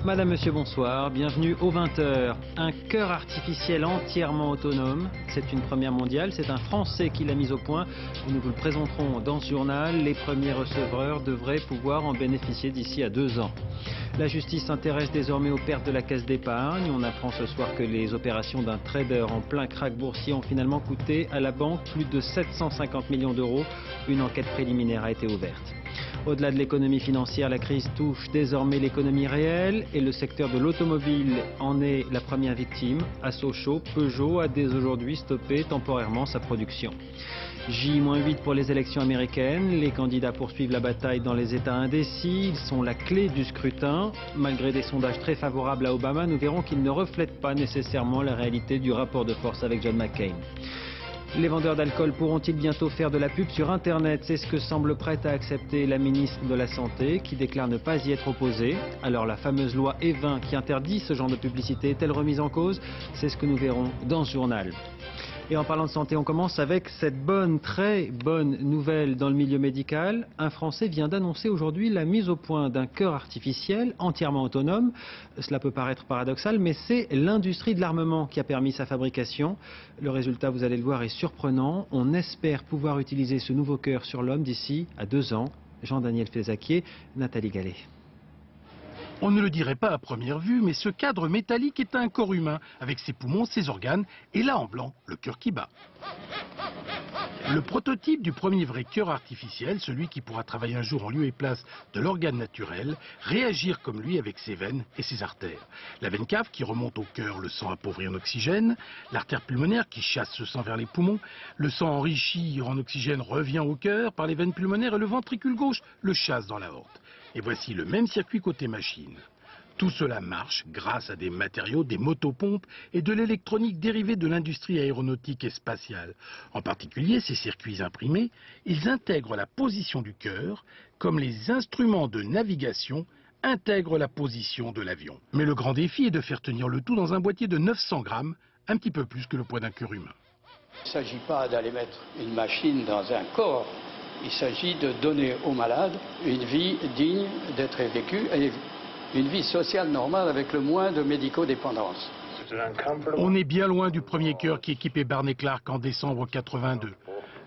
Madame, Monsieur, bonsoir. Bienvenue aux 20h. Un cœur artificiel entièrement autonome. C'est une première mondiale. C'est un Français qui l'a mise au point. Nous vous le présenterons dans ce journal. Les premiers receveurs devraient pouvoir en bénéficier d'ici à 2 ans. La justice s'intéresse désormais aux pertes de la caisse d'épargne. On apprend ce soir que les opérations d'un trader en plein krach boursier ont finalement coûté à la banque plus de 750 millions d'euros. Une enquête préliminaire a été ouverte. Au-delà de l'économie financière, la crise touche désormais l'économie réelle et le secteur de l'automobile en est la première victime. À Sochaux, Peugeot a dès aujourd'hui stoppé temporairement sa production. J-8 pour les élections américaines. Les candidats poursuivent la bataille dans les États indécis. Ils sont la clé du scrutin. Malgré des sondages très favorables à Obama, nous verrons qu'ils ne reflètent pas nécessairement la réalité du rapport de force avec John McCain. Les vendeurs d'alcool pourront-ils bientôt faire de la pub sur Internet? C'est ce que semble prête à accepter la ministre de la Santé, qui déclare ne pas y être opposée. Alors la fameuse loi E20 qui interdit ce genre de publicité est-elle remise en cause? C'est ce que nous verrons dans ce journal. Et en parlant de santé, on commence avec cette très bonne nouvelle dans le milieu médical. Un Français vient d'annoncer aujourd'hui la mise au point d'un cœur artificiel entièrement autonome. Cela peut paraître paradoxal, mais c'est l'industrie de l'armement qui a permis sa fabrication. Le résultat, vous allez le voir, est surprenant. On espère pouvoir utiliser ce nouveau cœur sur l'homme d'ici à 2 ans. Jean-Daniel Fézaquier, Nathalie Gallet. On ne le dirait pas à première vue, mais ce cadre métallique est un corps humain, avec ses poumons, ses organes, et là en blanc, le cœur qui bat. Le prototype du premier vrai cœur artificiel, celui qui pourra travailler un jour en lieu et place de l'organe naturel, réagir comme lui avec ses veines et ses artères. La veine cave qui remonte au cœur, le sang appauvri en oxygène, l'artère pulmonaire qui chasse ce sang vers les poumons, le sang enrichi en oxygène revient au cœur par les veines pulmonaires et le ventricule gauche le chasse dans l'aorte. Et voici le même circuit côté machine. Tout cela marche grâce à des matériaux, des motopompes et de l'électronique dérivée de l'industrie aéronautique et spatiale. En particulier, ces circuits imprimés, ils intègrent la position du cœur, comme les instruments de navigation intègrent la position de l'avion. Mais le grand défi est de faire tenir le tout dans un boîtier de 900 grammes, un petit peu plus que le poids d'un cœur humain. Il ne s'agit pas d'aller mettre une machine dans un corps. Il s'agit de donner aux malades une vie digne d'être vécue et une vie sociale normale avec le moins de médico-dépendance. On est bien loin du premier cœur qui équipait Barney Clark en décembre 82.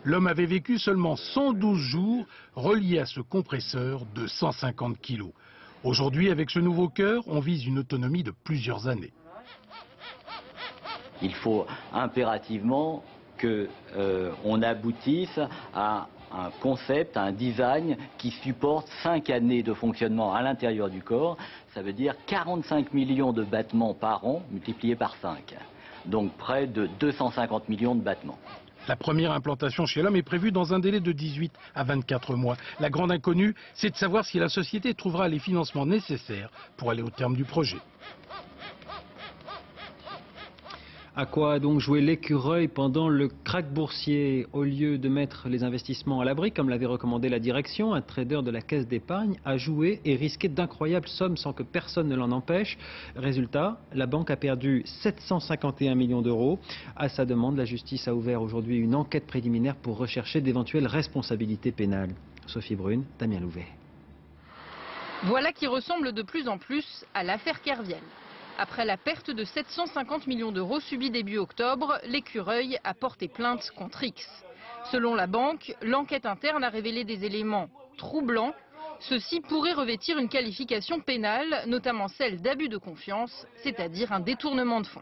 L'homme avait vécu seulement 112 jours relié à ce compresseur de 150 kilos. Aujourd'hui, avec ce nouveau cœur, on vise une autonomie de plusieurs années. Il faut impérativement qu'on aboutisse à un concept, un design qui supporte 5 années de fonctionnement à l'intérieur du corps. Ça veut dire 45 millions de battements par an multipliés par 5. Donc près de 250 millions de battements. La première implantation chez l'homme est prévue dans un délai de 18 à 24 mois. La grande inconnue, c'est de savoir si la société trouvera les financements nécessaires pour aller au terme du projet. À quoi a donc joué l'écureuil pendant le krach boursier? Au lieu de mettre les investissements à l'abri, comme l'avait recommandé la direction, un trader de la caisse d'épargne a joué et risqué d'incroyables sommes sans que personne ne l'en empêche. Résultat, la banque a perdu 751 millions d'euros. À sa demande, la justice a ouvert aujourd'hui une enquête préliminaire pour rechercher d'éventuelles responsabilités pénales. Sophie Brune, Damien Louvet. Voilà qui ressemble de plus en plus à l'affaire Kerviel. Après la perte de 750 millions d'euros subie début octobre, l'écureuil a porté plainte contre X. Selon la banque, l'enquête interne a révélé des éléments troublants. Ceux-ci pourraient revêtir une qualification pénale, notamment celle d'abus de confiance, c'est-à-dire un détournement de fonds.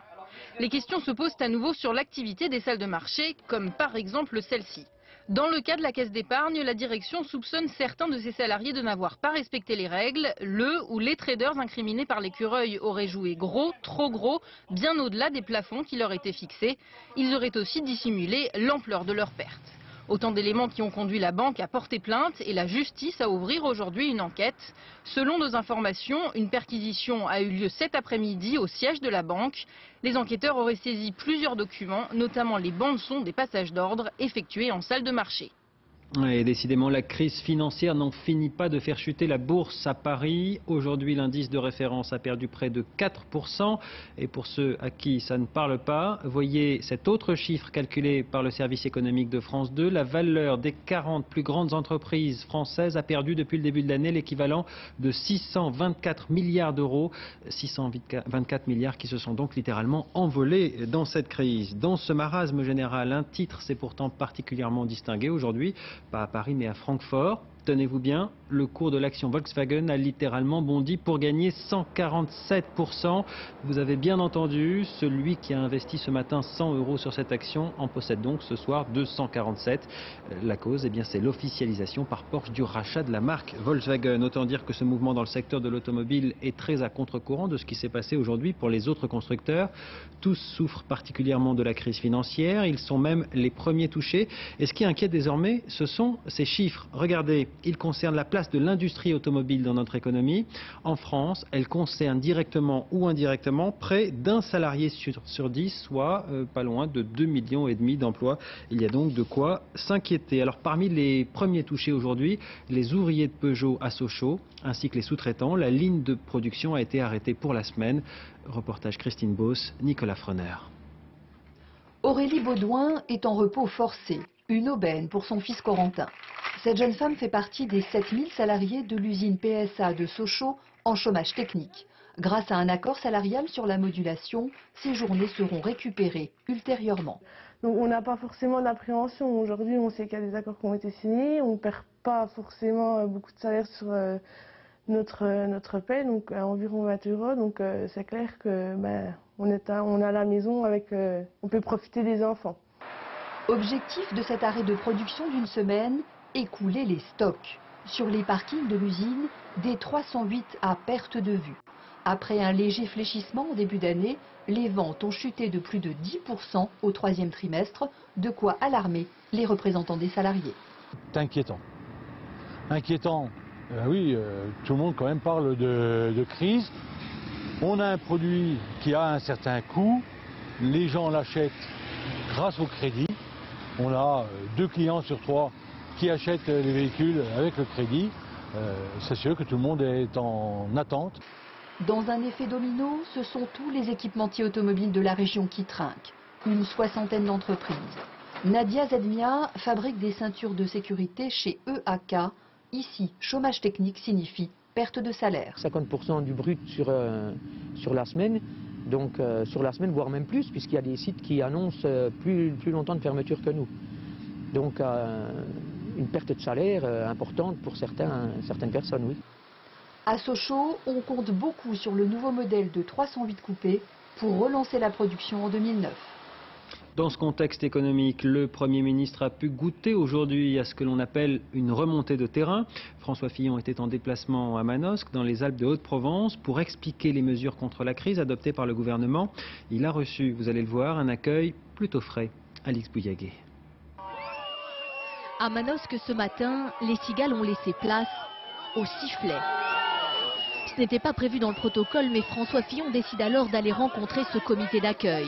Les questions se posent à nouveau sur l'activité des salles de marché, comme par exemple celle-ci. Dans le cas de la caisse d'épargne, la direction soupçonne certains de ses salariés de n'avoir pas respecté les règles. Le ou les traders incriminés par l'écureuil auraient joué gros, trop gros, bien au-delà des plafonds qui leur étaient fixés. Ils auraient aussi dissimulé l'ampleur de leurs pertes. Autant d'éléments qui ont conduit la banque à porter plainte et la justice à ouvrir aujourd'hui une enquête. Selon nos informations, une perquisition a eu lieu cet après-midi au siège de la banque. Les enquêteurs auraient saisi plusieurs documents, notamment les bandes-son des passages d'ordre effectués en salle de marché. Et décidément, la crise financière n'en finit pas de faire chuter la bourse à Paris. Aujourd'hui, l'indice de référence a perdu près de 4%. Et pour ceux à qui ça ne parle pas, voyez cet autre chiffre calculé par le service économique de France 2. La valeur des 40 plus grandes entreprises françaises a perdu depuis le début de l'année l'équivalent de 624 milliards d'euros. 624 milliards qui se sont donc littéralement envolés dans cette crise. Dans ce marasme général, un titre s'est pourtant particulièrement distingué aujourd'hui. Pas à Paris mais à Francfort. Tenez-vous bien, le cours de l'action Volkswagen a littéralement bondi pour gagner 147%. Vous avez bien entendu, celui qui a investi ce matin 100 € sur cette action en possède donc ce soir 247. La cause, eh bien, c'est l'officialisation par Porsche du rachat de la marque Volkswagen. Autant dire que ce mouvement dans le secteur de l'automobile est très à contre-courant de ce qui s'est passé aujourd'hui pour les autres constructeurs. Tous souffrent particulièrement de la crise financière, ils sont même les premiers touchés. Et ce qui inquiète désormais, ce sont ces chiffres. Regardez. Il concerne la place de l'industrie automobile dans notre économie. En France, elle concerne directement ou indirectement près d'un salarié sur 10, soit pas loin de 2,5 millions d'emplois. Il y a donc de quoi s'inquiéter. Alors parmi les premiers touchés aujourd'hui, les ouvriers de Peugeot à Sochaux, ainsi que les sous-traitants, la ligne de production a été arrêtée pour la semaine. Reportage Christine Beauce, Nicolas Froner. Aurélie Baudouin est en repos forcé, une aubaine pour son fils Corentin. Cette jeune femme fait partie des 7000 salariés de l'usine PSA de Sochaux en chômage technique. Grâce à un accord salarial sur la modulation, ces journées seront récupérées ultérieurement. Donc on n'a pas forcément d'appréhension. Aujourd'hui, on sait qu'il y a des accords qui ont été signés. On ne perd pas forcément beaucoup de salaire sur notre paie, donc à environ 20 €. Donc c'est clair que on a la maison avec, on peut profiter des enfants. Objectif de cet arrêt de production d'une semaine, écouler les stocks. Sur les parkings de l'usine, des 308 à perte de vue. Après un léger fléchissement au début d'année, les ventes ont chuté de plus de 10% au troisième trimestre, de quoi alarmer les représentants des salariés. C'est inquiétant. Inquiétant, oui, tout le monde quand même parle de crise. On a un produit qui a un certain coût, les gens l'achètent grâce au crédit. On a 2 clients sur 3 qui achètent les véhicules avec le crédit. C'est sûr que tout le monde est en attente. Dans un effet domino, ce sont tous les équipementiers automobiles de la région qui trinquent. Une 60aine d'entreprises. Nadia Zedmia fabrique des ceintures de sécurité chez EAK. Ici, chômage technique signifie perte de salaire. 50% du brut sur la semaine. Donc sur la semaine, voire même plus, puisqu'il y a des sites qui annoncent plus longtemps de fermeture que nous. Donc une perte de salaire importante pour certaines personnes, oui. À Sochaux, on compte beaucoup sur le nouveau modèle de 308 coupés pour relancer la production en 2009. Dans ce contexte économique, le Premier ministre a pu goûter aujourd'hui à ce que l'on appelle une remontée de terrain. François Fillon était en déplacement à Manosque, dans les Alpes de Haute-Provence, pour expliquer les mesures contre la crise adoptées par le gouvernement. Il a reçu, vous allez le voir, un accueil plutôt frais. Alix Bouillaguet. À Manosque ce matin, les cigales ont laissé place au sifflet. Ce n'était pas prévu dans le protocole, mais François Fillon décide alors d'aller rencontrer ce comité d'accueil.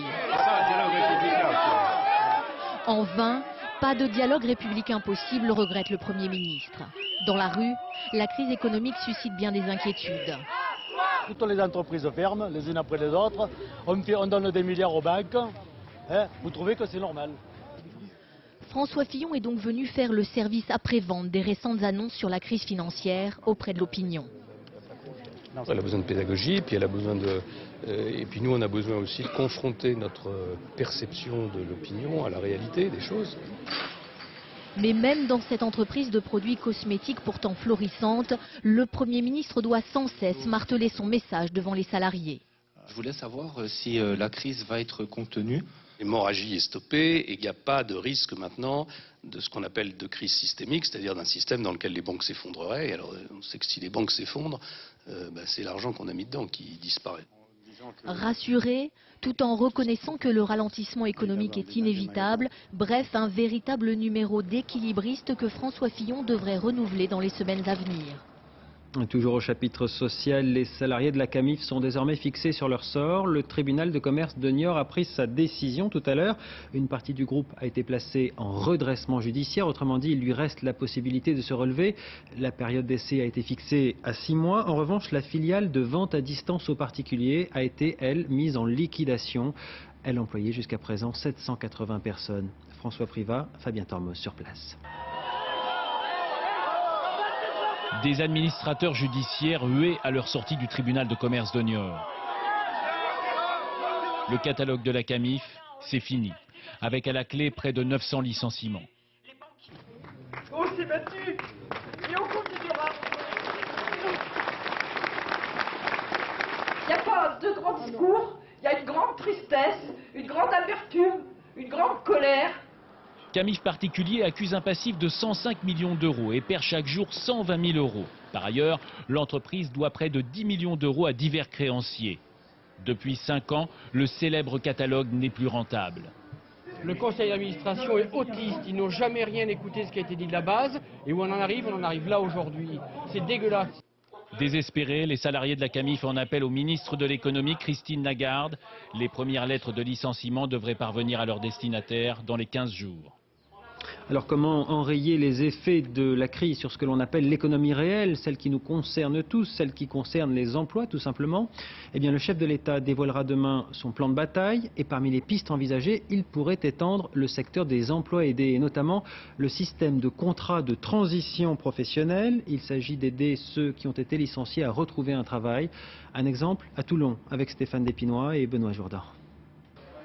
En vain, pas de dialogue républicain possible, regrette le Premier ministre. Dans la rue, la crise économique suscite bien des inquiétudes. Toutes les entreprises ferment, les unes après les autres. On donne des milliards aux banques. Vous trouvez que c'est normal? François Fillon est donc venu faire le service après-vente des récentes annonces sur la crise financière auprès de l'opinion. Elle a besoin de pédagogie, puis elle a besoin de... et puis nous, on a besoin aussi de confronter notre perception de l'opinion à la réalité des choses. Mais même dans cette entreprise de produits cosmétiques pourtant florissante, le Premier ministre doit sans cesse marteler son message devant les salariés. Je voulais savoir si la crise va être contenue. L'hémorragie est stoppée et il n'y a pas de risque maintenant de ce qu'on appelle de crise systémique, c'est-à-dire d'un système dans lequel les banques s'effondreraient. Et alors on sait que si les banques s'effondrent, c'est l'argent qu'on a mis dedans qui disparaît. Rassuré, tout en reconnaissant que le ralentissement économique est inévitable, bref, un véritable numéro d'équilibriste que François Fillon devrait renouveler dans les semaines à venir. Toujours au chapitre social, les salariés de la Camif sont désormais fixés sur leur sort. Le tribunal de commerce de Niort a pris sa décision tout à l'heure. Une partie du groupe a été placée en redressement judiciaire. Autrement dit, il lui reste la possibilité de se relever. La période d'essai a été fixée à 6 mois. En revanche, la filiale de vente à distance aux particuliers a été, elle, mise en liquidation. Elle employait jusqu'à présent 780 personnes. François Privat, Fabien Tormos sur place. Des administrateurs judiciaires hués à leur sortie du tribunal de commerce de Niort. Le catalogue de la Camif, c'est fini, avec à la clé près de 900 licenciements. On s'est battu et on continuera. Il n'y a pas de grand discours, il y a une grande tristesse, une grande amertume, une grande colère. Camif particulier accuse un passif de 105 millions d'euros et perd chaque jour 120 000 euros. Par ailleurs, l'entreprise doit près de 10 millions d'euros à divers créanciers. Depuis 5 ans, le célèbre catalogue n'est plus rentable. Le conseil d'administration est autiste, ils n'ont jamais rien écouté ce qui a été dit de la base. Et où on en arrive là aujourd'hui. C'est dégueulasse. Désespérés, les salariés de la Camif en appellent au ministre de l'économie, Christine Lagarde. Les premières lettres de licenciement devraient parvenir à leur destinataire dans les 15 jours. Alors comment enrayer les effets de la crise sur ce que l'on appelle l'économie réelle, celle qui nous concerne tous, celle qui concerne les emplois tout simplement? Eh bien le chef de l'État dévoilera demain son plan de bataille et parmi les pistes envisagées, il pourrait étendre le secteur des emplois aidés et notamment le système de contrat de transition professionnelle. Il s'agit d'aider ceux qui ont été licenciés à retrouver un travail. Un exemple à Toulon avec Stéphane Despinois et Benoît Jourdan.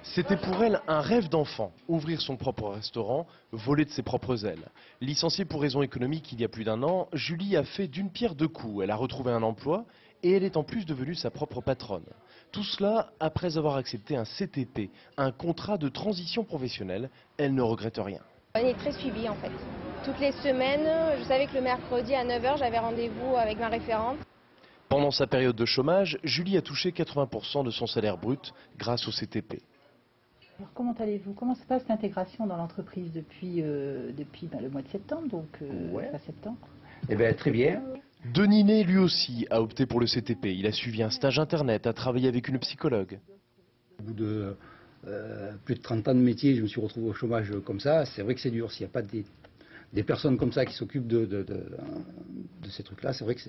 C'était pour elle un rêve d'enfant, ouvrir son propre restaurant, voler de ses propres ailes. Licenciée pour raison économique il y a plus d'1 an, Julie a fait d'une pierre deux coups. Elle a retrouvé un emploi et elle est en plus devenue sa propre patronne. Tout cela après avoir accepté un CTP, un contrat de transition professionnelle. Elle ne regrette rien. On est très suivis en fait. Toutes les semaines, je savais que le mercredi à 9h, j'avais rendez-vous avec ma référente. Pendant sa période de chômage, Julie a touché 80% de son salaire brut grâce au CTP. Alors comment allez-vous? Comment se passe l'intégration dans l'entreprise depuis le mois de septembre, donc fin septembre? Eh bien, très bien. Denis Ney, lui aussi, a opté pour le CTP. Il a suivi un stage internet, a travaillé avec une psychologue. Au bout de plus de 30 ans de métier, je me suis retrouvé au chômage comme ça. C'est vrai que c'est dur. S'il n'y a pas des personnes comme ça qui s'occupent de ces trucs-là, c'est vrai que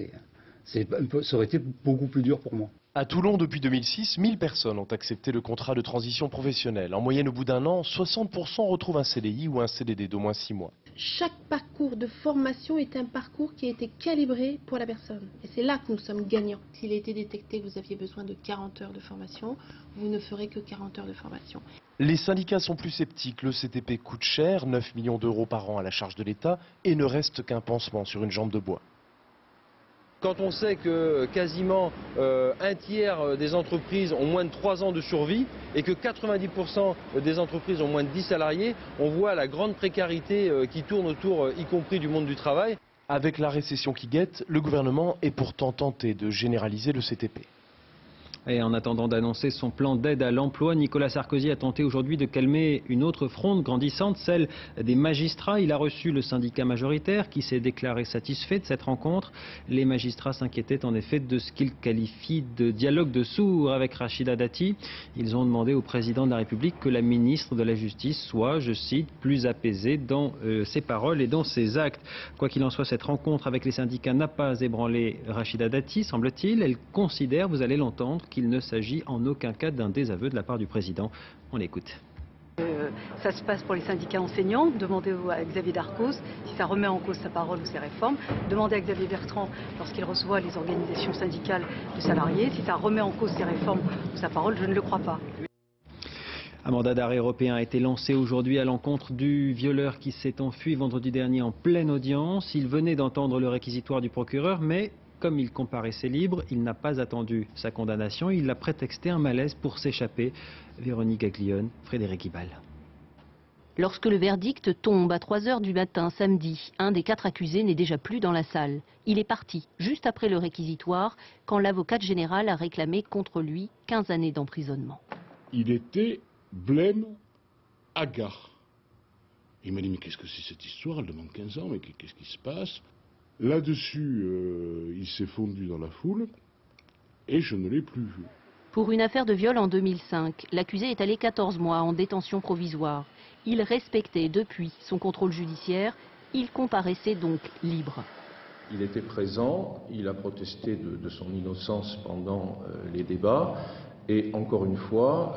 ça aurait été beaucoup plus dur pour moi. À Toulon, depuis 2006, 1000 personnes ont accepté le contrat de transition professionnelle. En moyenne, au bout d'1 an, 60% retrouvent un CDI ou un CDD d'au moins 6 mois. Chaque parcours de formation est un parcours qui a été calibré pour la personne. Et c'est là que nous sommes gagnants. S'il a été détecté que vous aviez besoin de 40 heures de formation, vous ne ferez que 40 heures de formation. Les syndicats sont plus sceptiques. Le CTP coûte cher, 9 millions d'euros par an à la charge de l'État, et ne reste qu'un pansement sur une jambe de bois. Quand on sait que quasiment un tiers des entreprises ont moins de 3 ans de survie et que 90% des entreprises ont moins de 10 salariés, on voit la grande précarité qui tourne autour, y compris du monde du travail. Avec la récession qui guette, le gouvernement est pourtant tenté de généraliser le CTP. Et en attendant d'annoncer son plan d'aide à l'emploi, Nicolas Sarkozy a tenté aujourd'hui de calmer une autre fronde grandissante, celle des magistrats. Il a reçu le syndicat majoritaire qui s'est déclaré satisfait de cette rencontre. Les magistrats s'inquiétaient en effet de ce qu'ils qualifient de dialogue de sourds avec Rachida Dati. Ils ont demandé au président de la République que la ministre de la Justice soit, je cite, plus apaisée dans ses paroles et dans ses actes. Quoi qu'il en soit, cette rencontre avec les syndicats n'a pas ébranlé Rachida Dati, semble-t-il. Elle considère, vous allez l'entendre, qu'il ne s'agit en aucun cas d'un désaveu de la part du président. On l'écoute. Ça se passe pour les syndicats enseignants. Demandez à Xavier Darcos si ça remet en cause sa parole ou ses réformes. Demandez à Xavier Bertrand lorsqu'il reçoit les organisations syndicales de salariés si ça remet en cause ses réformes ou sa parole. Je ne le crois pas. Un mandat d'arrêt européen a été lancé aujourd'hui à l'encontre du violeur qui s'est enfui vendredi dernier en pleine audience. Il venait d'entendre le réquisitoire du procureur, mais comme il comparaissait libre, il n'a pas attendu sa condamnation. Il a prétexté un malaise pour s'échapper. Véronique Gaglione, Frédéric Ibal. Lorsque le verdict tombe à 3 h du matin samedi, un des 4 accusés n'est déjà plus dans la salle. Il est parti juste après le réquisitoire quand l'avocate générale a réclamé contre lui 15 années d'emprisonnement. Il était blême, hagard. Il m'a dit mais qu'est-ce que c'est cette histoire? Elle demande 15 ans, mais qu'est-ce qui se passe? Là-dessus, il s'est fondu dans la foule et je ne l'ai plus vu. Pour une affaire de viol en 2005, l'accusé est allé 14 mois en détention provisoire. Il respectait depuis son contrôle judiciaire. Il comparaissait donc libre. Il était présent, il a protesté de son innocence pendant les débats. Et encore une fois,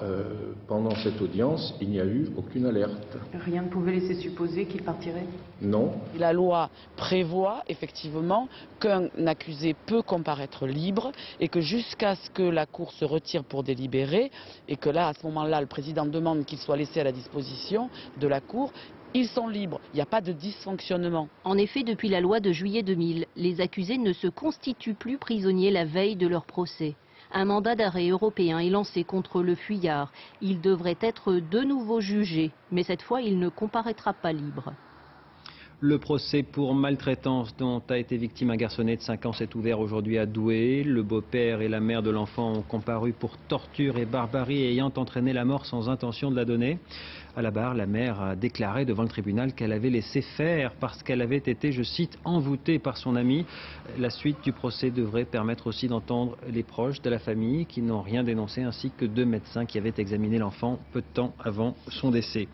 pendant cette audience, il n'y a eu aucune alerte. Rien ne pouvait laisser supposer qu'il partirait? Non. La loi prévoit effectivement qu'un accusé peut comparaître libre et que jusqu'à ce que la Cour se retire pour délibérer, et que là, à ce moment-là, le président demande qu'il soit laissé à la disposition de la Cour, ils sont libres. Il n'y a pas de dysfonctionnement. En effet, depuis la loi de juillet 2000, les accusés ne se constituent plus prisonniers la veille de leur procès. Un mandat d'arrêt européen est lancé contre le fuyard. Il devrait être de nouveau jugé, mais cette fois, il ne comparaîtra pas libre. Le procès pour maltraitance dont a été victime un garçonnet de 5 ans s'est ouvert aujourd'hui à Douai. Le beau-père et la mère de l'enfant ont comparu pour torture et barbarie ayant entraîné la mort sans intention de la donner. À la barre, la mère a déclaré devant le tribunal qu'elle avait laissé faire parce qu'elle avait été, je cite, envoûtée par son ami. La suite du procès devrait permettre aussi d'entendre les proches de la famille qui n'ont rien dénoncé, ainsi que 2 médecins qui avaient examiné l'enfant peu de temps avant son décès.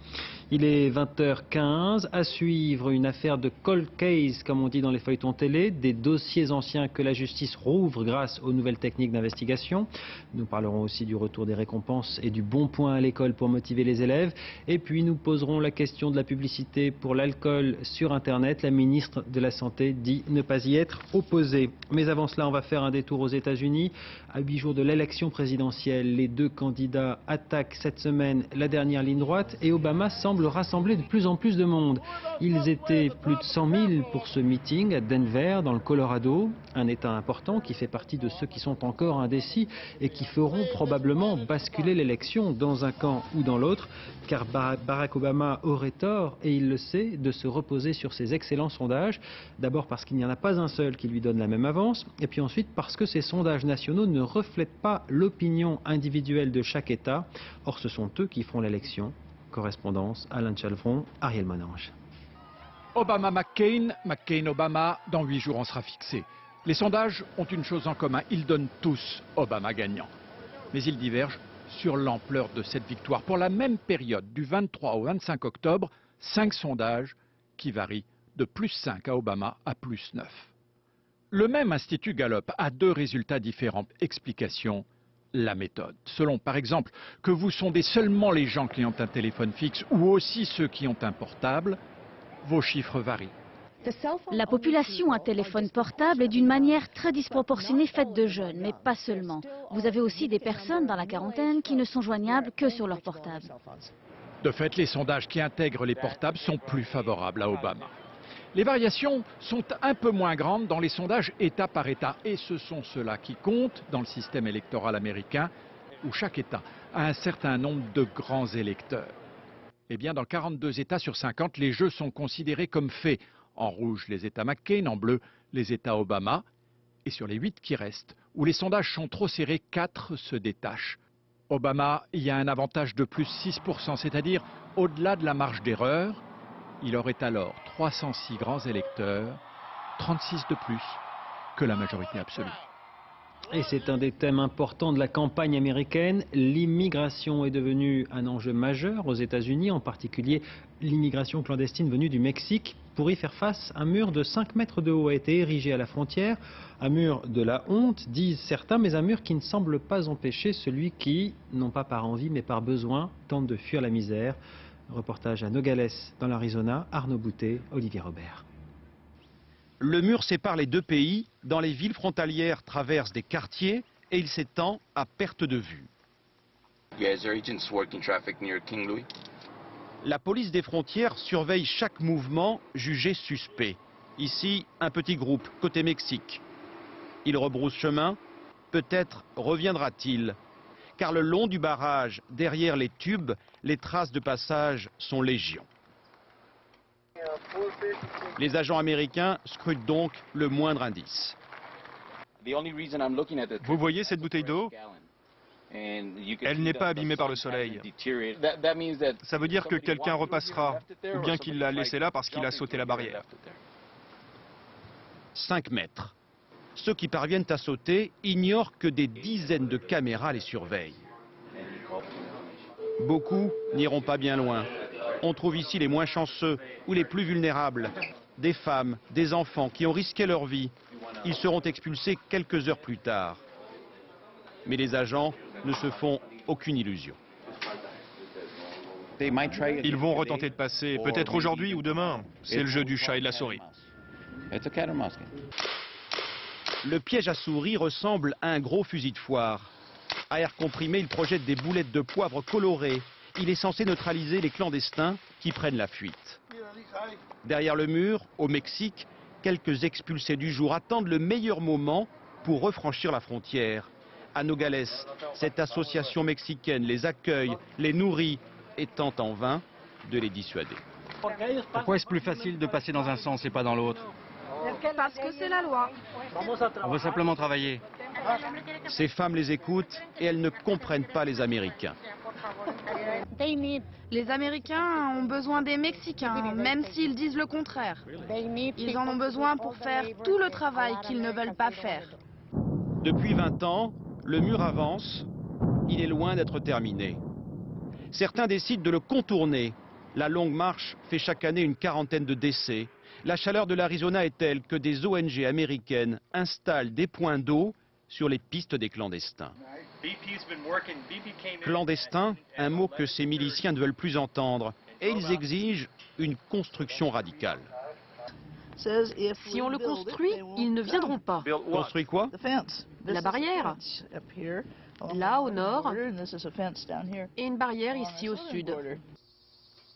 Il est 20h15, à suivre une affaire de cold case, comme on dit dans les feuilletons télé, des dossiers anciens que la justice rouvre grâce aux nouvelles techniques d'investigation. Nous parlerons aussi du retour des récompenses et du bon point à l'école pour motiver les élèves. Et puis nous poserons la question de la publicité pour l'alcool sur Internet. La ministre de la Santé dit ne pas y être opposée. Mais avant cela, on va faire un détour aux États-Unis. À 8 jours de l'élection présidentielle, les 2 candidats attaquent cette semaine la dernière ligne droite et Obama semble rassembler de plus en plus de monde. Ils étaient plus de 100 000 pour ce meeting à Denver, dans le Colorado, un État important qui fait partie de ceux qui sont encore indécis et qui feront probablement basculer l'élection dans un camp ou dans l'autre, car Barack Obama aurait tort, et il le sait, de se reposer sur ses excellents sondages. D'abord parce qu'il n'y en a pas un seul qui lui donne la même avance, et puis ensuite parce que ces sondages nationaux ne reflètent pas l'opinion individuelle de chaque État. Or, ce sont eux qui feront l'élection. Correspondance, Alain Chalvron, Ariel Monange. Obama-McCain, McCain-Obama, dans 8 jours on sera fixé. Les sondages ont une chose en commun, ils donnent tous Obama gagnant. Mais ils divergent sur l'ampleur de cette victoire. Pour la même période, du 23 au 25 octobre, 5 sondages qui varient de +5 à Obama à +9. Le même Institut Gallup a 2 résultats différents. Explication, la méthode. Selon, par exemple, que vous sondez seulement les gens qui ont un téléphone fixe ou aussi ceux qui ont un portable, vos chiffres varient. La population à téléphone portable est d'une manière très disproportionnée faite de jeunes, mais pas seulement. Vous avez aussi des personnes dans la quarantaine qui ne sont joignables que sur leur portable. De fait, les sondages qui intègrent les portables sont plus favorables à Obama. Les variations sont un peu moins grandes dans les sondages État par État, et ce sont ceux-là qui comptent dans le système électoral américain, où chaque État a un certain nombre de grands électeurs. Eh bien, dans 42 États sur 50, les jeux sont considérés comme faits. En rouge, les États McCain, en bleu, les États Obama. Et sur les 8 qui restent, où les sondages sont trop serrés, 4 se détachent. Obama y a un avantage de +6%, c'est-à-dire au-delà de la marge d'erreur. Il aurait alors 306 grands électeurs, 36 de plus que la majorité absolue. Et c'est un des thèmes importants de la campagne américaine. L'immigration est devenue un enjeu majeur aux États-Unis, en particulier l'immigration clandestine venue du Mexique. Pour y faire face, un mur de 5 mètres de haut a été érigé à la frontière. Un mur de la honte, disent certains, mais un mur qui ne semble pas empêcher celui qui, non pas par envie mais par besoin, tente de fuir la misère. Reportage à Nogales, dans l'Arizona, Arnaud Boutet, Olivier Robert. Le mur sépare les 2 pays. Dans les villes frontalières traversent des quartiers et il s'étend à perte de vue. La police des frontières surveille chaque mouvement jugé suspect. Ici, un petit groupe côté Mexique. Il rebrousse chemin. Peut-être reviendra-t-il. Car le long du barrage, derrière les tubes, les traces de passage sont légion. Les agents américains scrutent donc le moindre indice. Vous voyez cette bouteille d'eau? Elle n'est pas abîmée par le soleil. Ça veut dire que quelqu'un repassera, ou bien qu'il l'a laissée là parce qu'il a sauté la barrière. 5 mètres. Ceux qui parviennent à sauter ignorent que des dizaines de caméras les surveillent. Beaucoup n'iront pas bien loin. On trouve ici les moins chanceux ou les plus vulnérables. Des femmes, des enfants qui ont risqué leur vie. Ils seront expulsés quelques heures plus tard. Mais les agents ne se font aucune illusion. Ils vont retenter de passer, peut-être aujourd'hui ou demain. C'est le jeu du chat et de la souris. Le piège à souris ressemble à un gros fusil de foire. À air comprimé, il projette des boulettes de poivre colorées. Il est censé neutraliser les clandestins qui prennent la fuite. Derrière le mur, au Mexique, quelques expulsés du jour attendent le meilleur moment pour refranchir la frontière. À Nogales, cette association mexicaine les accueille, les nourrit et tente en vain de les dissuader. Pourquoi est-ce plus facile de passer dans un sens et pas dans l'autre? Parce que c'est la loi. On veut simplement travailler. Ces femmes les écoutent et elles ne comprennent pas les Américains. Les Américains ont besoin des Mexicains, même s'ils disent le contraire. Ils en ont besoin pour faire tout le travail qu'ils ne veulent pas faire. Depuis 20 ans, le mur avance. Il est loin d'être terminé. Certains décident de le contourner. La longue marche fait chaque année une quarantaine de décès. La chaleur de l'Arizona est telle que des ONG américaines installent des points d'eau sur les pistes des clandestins. Clandestins, un mot que ces miliciens ne veulent plus entendre. Et ils exigent une construction radicale. Si on le construit, ils ne viendront pas. Construit quoi? La barrière. Là, au nord, et une barrière ici au sud.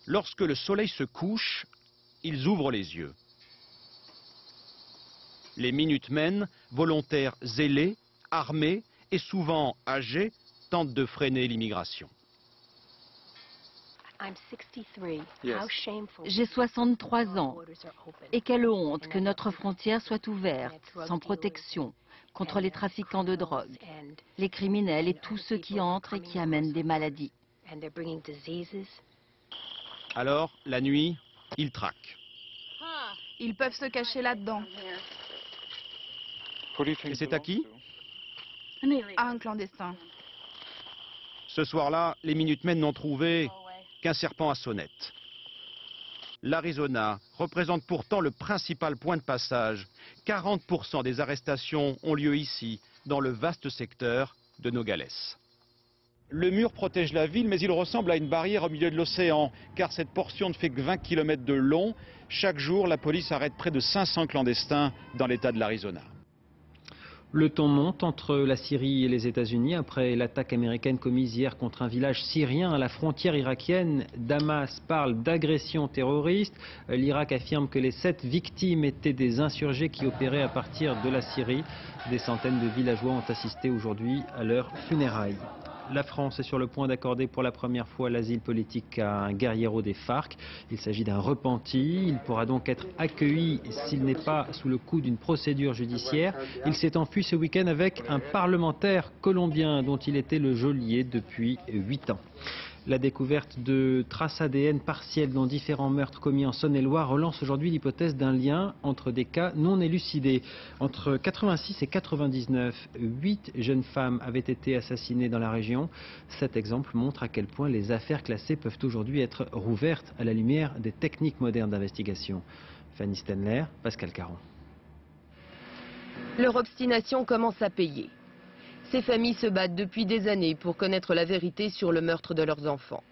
Lorsque le soleil se couche, ils ouvrent les yeux. Les Minutemen, volontaires zélés, armés et souvent âgés, tentent de freiner l'immigration. J'ai 63 ans. Et quelle honte que notre frontière soit ouverte, sans protection, contre les trafiquants de drogue, les criminels et tous ceux qui entrent et qui amènent des maladies. Alors, la nuit, ils traquent. Ils peuvent se cacher là-dedans. Et c'est à qui? À un clandestin. Ce soir-là, les Minutemen n'ont trouvé qu'un serpent à sonnette. L'Arizona représente pourtant le principal point de passage. 40% des arrestations ont lieu ici, dans le vaste secteur de Nogales. Le mur protège la ville, mais il ressemble à une barrière au milieu de l'océan, car cette portion ne fait que 20 km de long. Chaque jour, la police arrête près de 500 clandestins dans l'État de l'Arizona. Le ton monte entre la Syrie et les États-Unis après l'attaque américaine commise hier contre un village syrien à la frontière irakienne. Damas parle d'agression terroriste. L'Irak affirme que les 7 victimes étaient des insurgés qui opéraient à partir de la Syrie. Des centaines de villageois ont assisté aujourd'hui à leurs funérailles. La France est sur le point d'accorder pour la première fois l'asile politique à un guerriero des FARC. Il s'agit d'un repenti. Il pourra donc être accueilli s'il n'est pas sous le coup d'une procédure judiciaire. Il s'est enfui ce week-end avec un parlementaire colombien dont il était le geôlier depuis 8 ans. La découverte de traces ADN partielles dans différents meurtres commis en Saône-et-Loire relance aujourd'hui l'hypothèse d'un lien entre des cas non élucidés. Entre 86 et 99, 8 jeunes femmes avaient été assassinées dans la région. Cet exemple montre à quel point les affaires classées peuvent aujourd'hui être rouvertes à la lumière des techniques modernes d'investigation. Fanny Stenler, Pascal Caron. Leur obstination commence à payer. Ces familles se battent depuis des années pour connaître la vérité sur le meurtre de leurs enfants.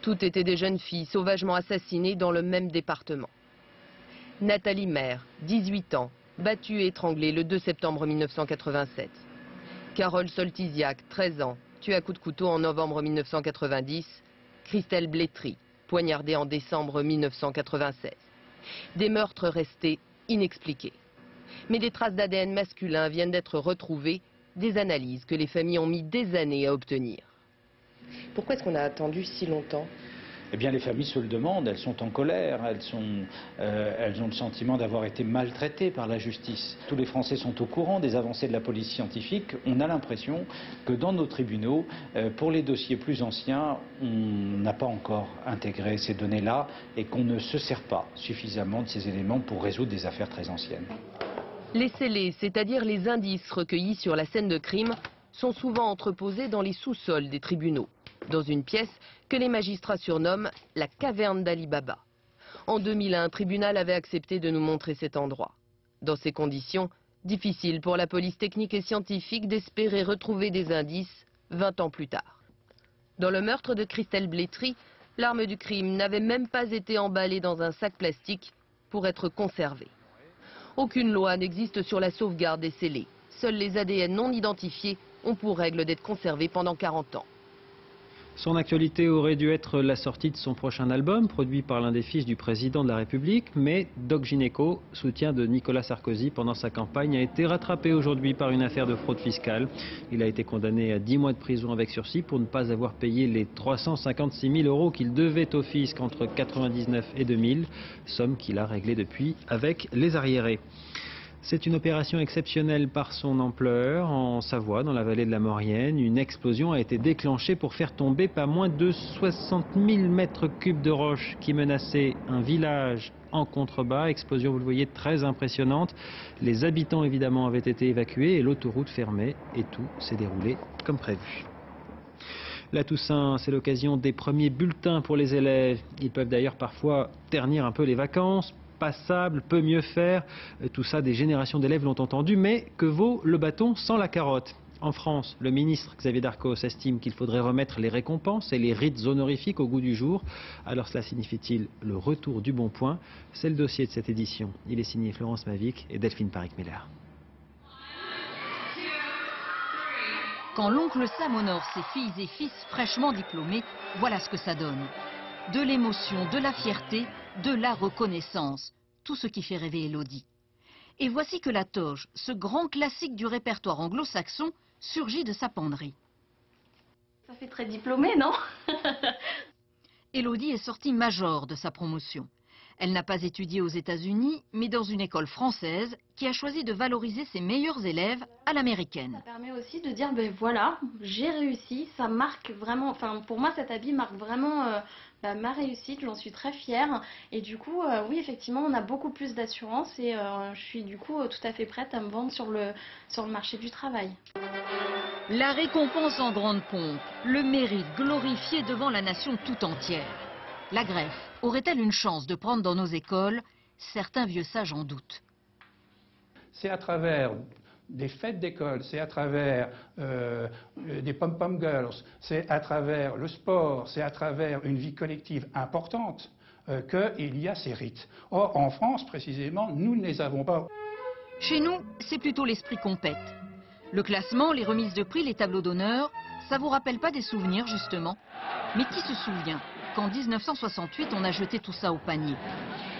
Toutes étaient des jeunes filles sauvagement assassinées dans le même département. Nathalie Maire, 18 ans, battue et étranglée le 2 septembre 1987. Carole Soltisiak, 13 ans, tuée à coups de couteau en novembre 1990. Christelle Blétry, poignardée en décembre 1996. Des meurtres restés inexpliqués. Mais des traces d'ADN masculin viennent d'être retrouvées. Des analyses que les familles ont mis des années à obtenir. Pourquoi est-ce qu'on a attendu si longtemps ? Eh bien, les familles se le demandent, elles sont en colère, elles ont le sentiment d'avoir été maltraitées par la justice. Tous les Français sont au courant des avancées de la police scientifique. On a l'impression que dans nos tribunaux, pour les dossiers plus anciens, on n'a pas encore intégré ces données-là et qu'on ne se sert pas suffisamment de ces éléments pour résoudre des affaires très anciennes. Les scellés, c'est-à-dire les indices recueillis sur la scène de crime, sont souvent entreposés dans les sous-sols des tribunaux, dans une pièce que les magistrats surnomment la caverne d'Ali Baba. En 2001, un tribunal avait accepté de nous montrer cet endroit. Dans ces conditions, difficile pour la police technique et scientifique d'espérer retrouver des indices 20 ans plus tard. Dans le meurtre de Christelle Blétry, l'arme du crime n'avait même pas été emballée dans un sac plastique pour être conservée. Aucune loi n'existe sur la sauvegarde des scellés. Seuls les ADN non identifiés ont pour règle d'être conservés pendant 40 ans. Son actualité aurait dû être la sortie de son prochain album, produit par l'un des fils du président de la République, mais Doc Gineco, soutien de Nicolas Sarkozy pendant sa campagne, a été rattrapé aujourd'hui par une affaire de fraude fiscale. Il a été condamné à 10 mois de prison avec sursis pour ne pas avoir payé les 356 000 € qu'il devait au fisc entre 1999 et 2000, somme qu'il a réglée depuis avec les arriérés. C'est une opération exceptionnelle par son ampleur. En Savoie, dans la vallée de la Maurienne, une explosion a été déclenchée pour faire tomber pas moins de 60 000 mètres cubes de roches qui menaçaient un village en contrebas. Explosion, vous le voyez, très impressionnante. Les habitants, évidemment, avaient été évacués et l'autoroute fermée. Et tout s'est déroulé comme prévu. La Toussaint, c'est l'occasion des premiers bulletins pour les élèves. Ils peuvent d'ailleurs parfois ternir un peu les vacances. Passable, peut mieux faire, tout ça des générations d'élèves l'ont entendu, mais que vaut le bâton sans la carotte? En France, le ministre Xavier Darcos estime qu'il faudrait remettre les récompenses et les rites honorifiques au goût du jour. Alors cela signifie-t-il le retour du bon point? C'est le dossier de cette édition. Il est signé Florence Mavic et Delphine Paric-Miller. Quand l'oncle Sam honore ses filles et fils fraîchement diplômés, voilà ce que ça donne. De l'émotion, de la fierté, de la reconnaissance, tout ce qui fait rêver Élodie. Et voici que la toge, ce grand classique du répertoire anglo-saxon, surgit de sa penderie. Ça fait très diplômé, non? Élodie est sortie major de sa promotion. Elle n'a pas étudié aux États-Unis, mais dans une école française qui a choisi de valoriser ses meilleurs élèves à l'américaine. Ça permet aussi de dire, ben voilà, j'ai réussi, ça marque vraiment, enfin pour moi cet habit marque vraiment ma réussite, j'en suis très fière. Et du coup, oui effectivement, on a beaucoup plus d'assurance et je suis du coup tout à fait prête à me vendre sur le marché du travail. La récompense en grande pompe, le mérite glorifié devant la nation tout entière. La greffe aurait-elle une chance de prendre dans nos écoles? Certains vieux sages en doutent. C'est à travers des fêtes d'école, c'est à travers des pom-pom girls, c'est à travers le sport, c'est à travers une vie collective importante qu'il y a ces rites. Or, en France, précisément, nous ne les avons pas. Chez nous, c'est plutôt l'esprit compète. Le classement, les remises de prix, les tableaux d'honneur, ça vous rappelle pas des souvenirs, justement? Mais qui se souvient qu'en 1968, on a jeté tout ça au panier?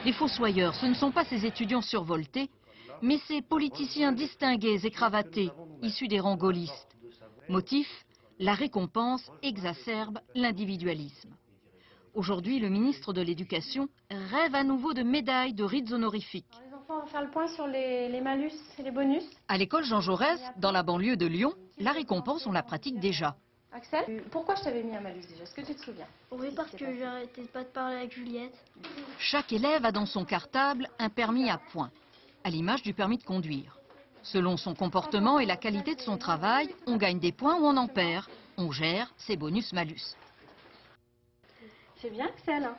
Les fossoyeurs, ce ne sont pas ces étudiants survoltés, mais ces politiciens distingués et cravatés, issus des rangs gaullistes. Motif, la récompense exacerbe l'individualisme. Aujourd'hui, le ministre de l'Éducation rêve à nouveau de médailles, de rites honorifiques. Les enfants vont faire le point sur les malus et les bonus. À l'école Jean Jaurès, dans la banlieue de Lyon, la récompense, on la pratique déjà. Axel, pourquoi je t'avais mis un malus déjà? Est-ce que tu te souviens? Oui, parce que j'arrêtais pas de parler avec Juliette. Chaque élève a dans son cartable un permis à points, à l'image du permis de conduire. Selon son comportement et la qualité de son travail, on gagne des points ou on en perd. On gère ses bonus-malus. C'est bien, Axel.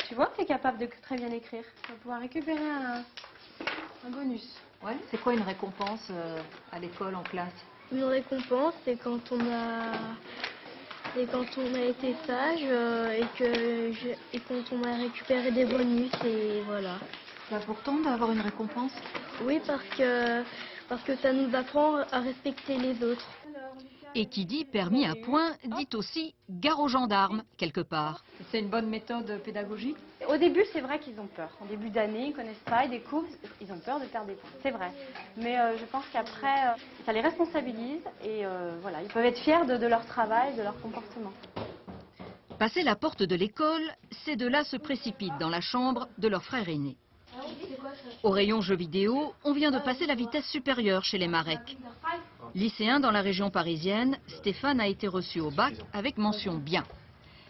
Tu vois que tu es capable de très bien écrire. Tu vas pouvoir récupérer un bonus. Ouais, c'est quoi une récompense à l'école, en classe? Une récompense, c'est quand on a été sage et quand on a récupéré des bonus et voilà. C'est important d'avoir une récompense? Oui, parce que ça nous apprend à respecter les autres. Et qui dit permis à points, dit aussi gare aux gendarmes, quelque part. C'est une bonne méthode pédagogique? Au début, c'est vrai qu'ils ont peur. En début d'année, ils ne connaissent pas, ils découvrent, ils ont peur de perdre des points. C'est vrai. Mais je pense qu'après, ça les responsabilise et voilà, ils peuvent être fiers de leur travail, de leur comportement. Passer la porte de l'école, ces deux-là se précipitent dans la chambre de leur frère aîné. Au rayon jeux vidéo, on vient de passer la vitesse supérieure chez les Marek. Lycéen dans la région parisienne, Stéphane a été reçu au bac avec mention bien.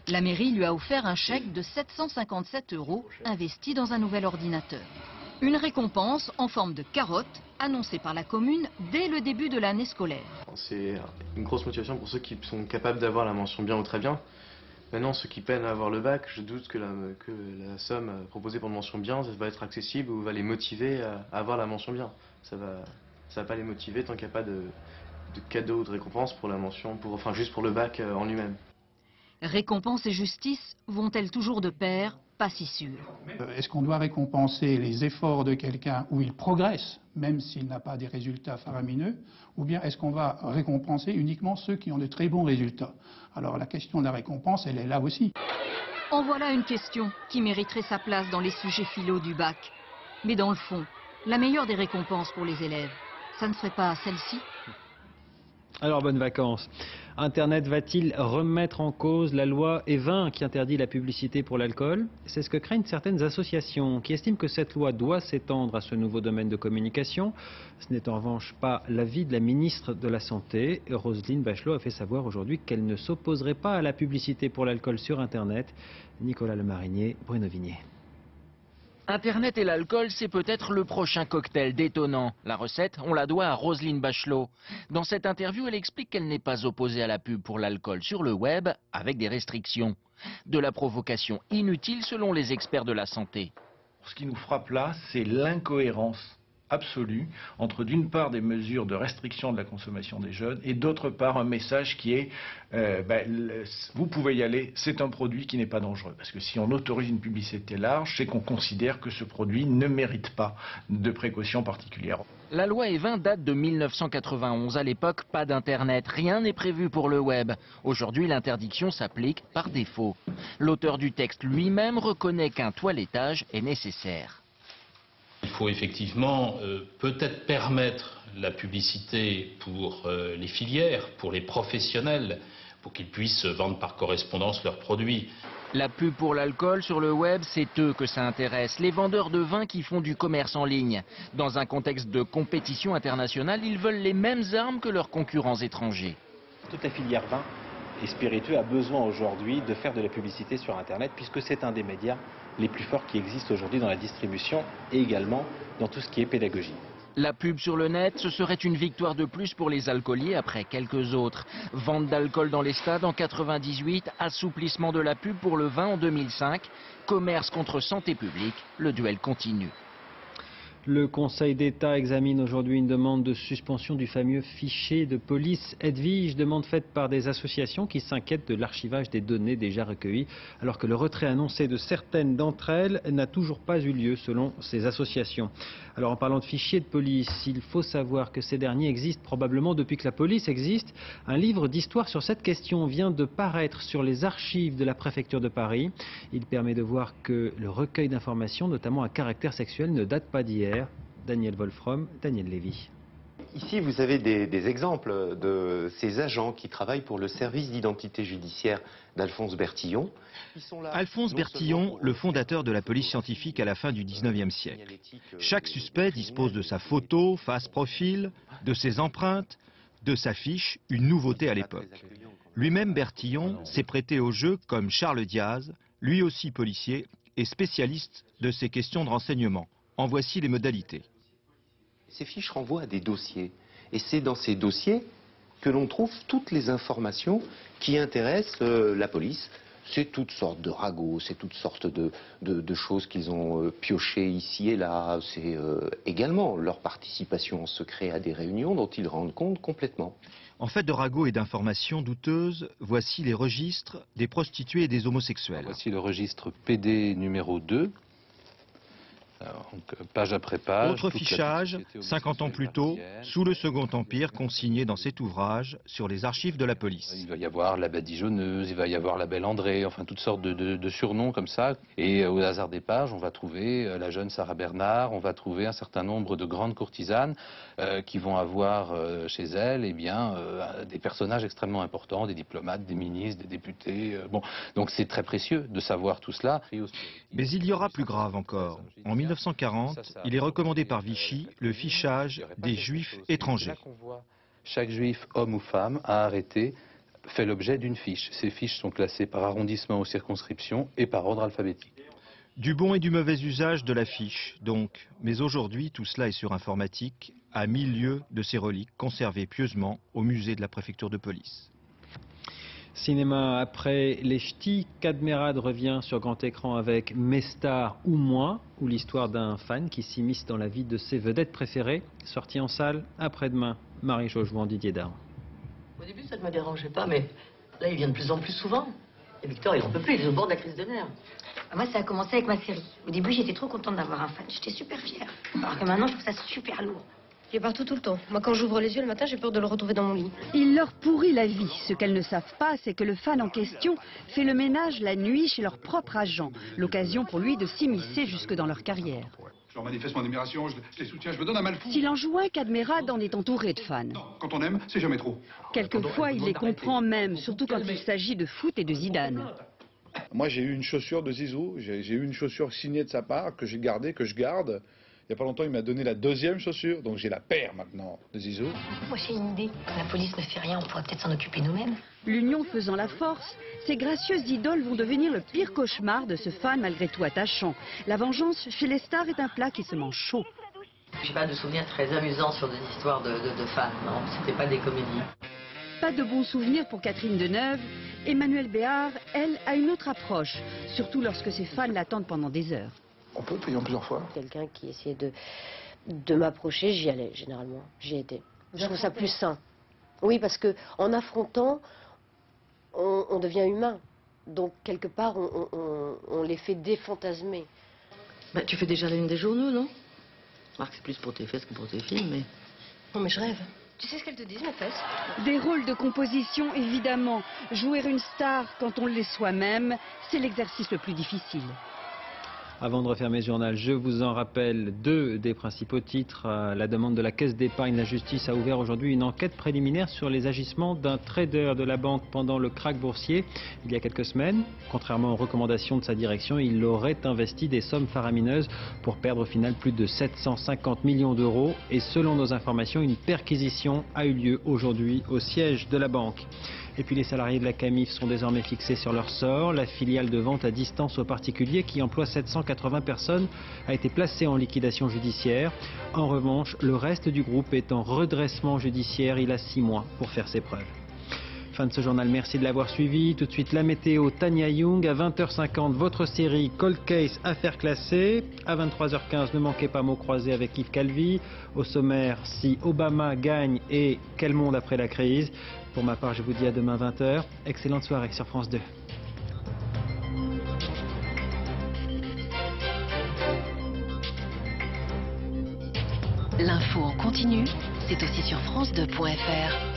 La mairie lui a offert un chèque de 757 € investi dans un nouvel ordinateur. Une récompense en forme de carotte annoncé par la commune dès le début de l'année scolaire. C'est une grosse motivation pour ceux qui sont capables d'avoir la mention bien ou très bien. Maintenant, ceux qui peinent à avoir le bac, je doute que la somme proposée pour la mention bien va être accessible ou va les motiver à avoir la mention bien. Ça va pas les motiver tant qu'il n'y a pas de cadeau ou de récompense pour la mention, enfin juste pour le bac en lui-même. Récompense et justice vont-elles toujours de pair? Pas si sûr. Est-ce qu'on doit récompenser les efforts de quelqu'un où il progresse, même s'il n'a pas des résultats faramineux, ou bien est-ce qu'on va récompenser uniquement ceux qui ont de très bons résultats? Alors la question de la récompense, elle est là aussi. En voilà une question qui mériterait sa place dans les sujets philo du bac. Mais dans le fond, la meilleure des récompenses pour les élèves, ça ne serait pas celle-ci? Alors, bonnes vacances. Internet va-t-il remettre en cause la loi E20 qui interdit la publicité pour l'alcool? C'est ce que craignent certaines associations qui estiment que cette loi doit s'étendre à ce nouveau domaine de communication. Ce n'est en revanche pas l'avis de la ministre de la Santé. Roselyne Bachelot a fait savoir aujourd'hui qu'elle ne s'opposerait pas à la publicité pour l'alcool sur Internet. Nicolas Lemarinier, Bruno Vignier. Internet et l'alcool, c'est peut-être le prochain cocktail détonnant. La recette, on la doit à Roselyne Bachelot. Dans cette interview, elle explique qu'elle n'est pas opposée à la pub pour l'alcool sur le web, avec des restrictions. De la provocation inutile selon les experts de la santé. Ce qui nous frappe là, c'est l'incohérence absolue entre d'une part des mesures de restriction de la consommation des jeunes et d'autre part un message qui est vous pouvez y aller, c'est un produit qui n'est pas dangereux. Parce que si on autorise une publicité large, c'est qu'on considère que ce produit ne mérite pas de précautions particulières. La loi E20 date de 1991. À l'époque, pas d'internet, rien n'est prévu pour le web. Aujourd'hui, l'interdiction s'applique par défaut. L'auteur du texte lui-même reconnaît qu'un toilettage est nécessaire. Il faut effectivement peut-être permettre la publicité pour les filières, pour les professionnels, pour qu'ils puissent vendre par correspondance leurs produits. La pub pour l'alcool sur le web, c'est eux que ça intéresse, les vendeurs de vin qui font du commerce en ligne. Dans un contexte de compétition internationale, ils veulent les mêmes armes que leurs concurrents étrangers. Toute la filière vin et spiritueux a besoin aujourd'hui de faire de la publicité sur Internet puisque c'est un des médias les plus forts qui existent aujourd'hui dans la distribution et également dans tout ce qui est pédagogie. La pub sur le net, ce serait une victoire de plus pour les alcooliers après quelques autres. Vente d'alcool dans les stades en 98, assouplissement de la pub pour le vin en 2005, commerce contre santé publique, le duel continue. Le Conseil d'État examine aujourd'hui une demande de suspension du fameux fichier de police Edwige, demande faite par des associations qui s'inquiètent de l'archivage des données déjà recueillies, alors que le retrait annoncé de certaines d'entre elles n'a toujours pas eu lieu selon ces associations. Alors en parlant de fichiers de police, il faut savoir que ces derniers existent probablement depuis que la police existe. Un livre d'histoire sur cette question vient de paraître sur les archives de la préfecture de Paris. Il permet de voir que le recueil d'informations, notamment à caractère sexuel, ne date pas d'hier. Daniel Wolfrom, Daniel Lévy. Ici, vous avez des exemples de ces agents qui travaillent pour le service d'identité judiciaire d'Alphonse Bertillon. Alphonse Bertillon, le fondateur de la police scientifique à la fin du 19e siècle. Chaque suspect dispose de sa photo, face profil, de ses empreintes, de sa fiche, une nouveauté à l'époque. Lui-même, Bertillon, s'est prêté au jeu comme Charles Diaz, lui aussi policier et spécialiste de ces questions de renseignement. En voici les modalités. Ces fiches renvoient à des dossiers. Et c'est dans ces dossiers que l'on trouve toutes les informations qui intéressent la police. C'est toutes sortes de ragots, c'est toutes sortes de choses qu'ils ont piochées ici et là. C'est également leur participation en secret à des réunions dont ils rendent compte complètement. En fait de ragots et d'informations douteuses, voici les registres des prostituées et des homosexuels. Voici le registre PD numéro 2. Donc, page après page. Autre fichage, 50 ans plus tôt, sous le Second Empire, consigné dans cet ouvrage sur les archives de la police. Il va y avoir la badigeonneuse, il va y avoir la belle André, enfin toutes sortes de surnoms comme ça. Et au hasard des pages, on va trouver la jeune Sarah Bernard, on va trouver un certain nombre de grandes courtisanes qui vont avoir chez elles des personnages extrêmement importants, des diplomates, des ministres, des députés. Bon, donc c'est très précieux de savoir tout cela. Mais il y aura plus grave encore. En 1940, il est recommandé par Vichy le fichage des juifs étrangers. Chaque juif, homme ou femme, à arrêter, fait l'objet d'une fiche. Ces fiches sont classées par arrondissement ou circonscription et par ordre alphabétique. Du bon et du mauvais usage de la fiche, donc. Mais aujourd'hui, tout cela est sur informatique, à 1000 lieues de ces reliques conservées pieusement au musée de la préfecture de police. Cinéma après les ch'tis, Cadmerade revient sur grand écran avec Mes stars ou moi, ou l'histoire d'un fan qui s'immisce dans la vie de ses vedettes préférées, sorti en salle après-demain. Marie-Jo Jouan, Didier Dahan. Au début, ça ne me dérangeait pas, mais là, il vient de plus en plus souvent. Et Victor, il en peut plus, il est au bord de la crise de nerfs. Moi, ça a commencé avec ma série. Au début, j'étais trop contente d'avoir un fan. J'étais super fière. Alors que maintenant, je trouve ça super lourd. Il est partout tout le temps. Moi, quand j'ouvre les yeux le matin, j'ai peur de le retrouver dans mon lit. Il leur pourrit la vie. Ce qu'elles ne savent pas, c'est que le fan en question fait le ménage la nuit chez leur propre agent. L'occasion pour lui de s'immiscer jusque dans leur carrière. Je leur manifeste mon admiration, je les soutiens, je me donne un mal fou. S'il en joue un, Cadmerade en est entouré de fans. Quand on aime, c'est jamais trop. Quelquefois, il les comprend même, surtout quand il s'agit de foot et de Zidane. Moi, j'ai eu une chaussure de Zizou, j'ai eu une chaussure signée de sa part, que j'ai gardée, que je garde. Il n'y a pas longtemps, il m'a donné la deuxième chaussure, donc j'ai la paire maintenant de Zizou. Moi, j'ai une idée. La police ne fait rien, on pourrait peut-être s'en occuper nous-mêmes. L'union faisant la force, ces gracieuses idoles vont devenir le pire cauchemar de ce fan malgré tout attachant. La vengeance chez les stars est un plat qui se mange chaud. J'ai pas de souvenirs très amusants sur des histoires de fans, non, c'était pas des comédies. Pas de bons souvenirs pour Catherine Deneuve. Emmanuelle Béard, elle, a une autre approche, surtout lorsque ses fans l'attendent pendant des heures. On peut payer en plusieurs fois. Quelqu'un qui essayait de m'approcher, j'y allais généralement. J'y étais. Je trouve ça plus sain. Oui, parce que en affrontant, on devient humain. Donc, quelque part, on les fait défantasmer. Bah, tu fais déjà la une des journaux, non? Marc, c'est plus pour tes fesses que pour tes films, mais... Non, mais je rêve. Tu sais ce qu'elles te disent, mes fesses? Des rôles de composition, évidemment. Jouer une star quand on l'est soi-même, c'est l'exercice le plus difficile. Avant de refermer ce journal, je vous en rappelle deux des principaux titres. À la demande de la Caisse d'épargne, la justice a ouvert aujourd'hui une enquête préliminaire sur les agissements d'un trader de la banque pendant le krach boursier il y a quelques semaines. Contrairement aux recommandations de sa direction, il aurait investi des sommes faramineuses pour perdre au final plus de 750 millions d'euros. Et selon nos informations, une perquisition a eu lieu aujourd'hui au siège de la banque. Et puis les salariés de la Camif sont désormais fixés sur leur sort. La filiale de vente à distance aux particuliers qui emploie 780 personnes a été placée en liquidation judiciaire. En revanche, le reste du groupe est en redressement judiciaire. Il a 6 mois pour faire ses preuves. Fin de ce journal, merci de l'avoir suivi. Tout de suite la météo, Tania Young. À 20h50, votre série Cold Case, affaires classées. À 23h15, ne manquez pas mots croisés avec Yves Calvi. Au sommaire, si Obama gagne et quel monde après la crise. Pour ma part, je vous dis à demain 20h. Excellente soirée sur France 2. L'info en continu, c'est aussi sur France2.fr.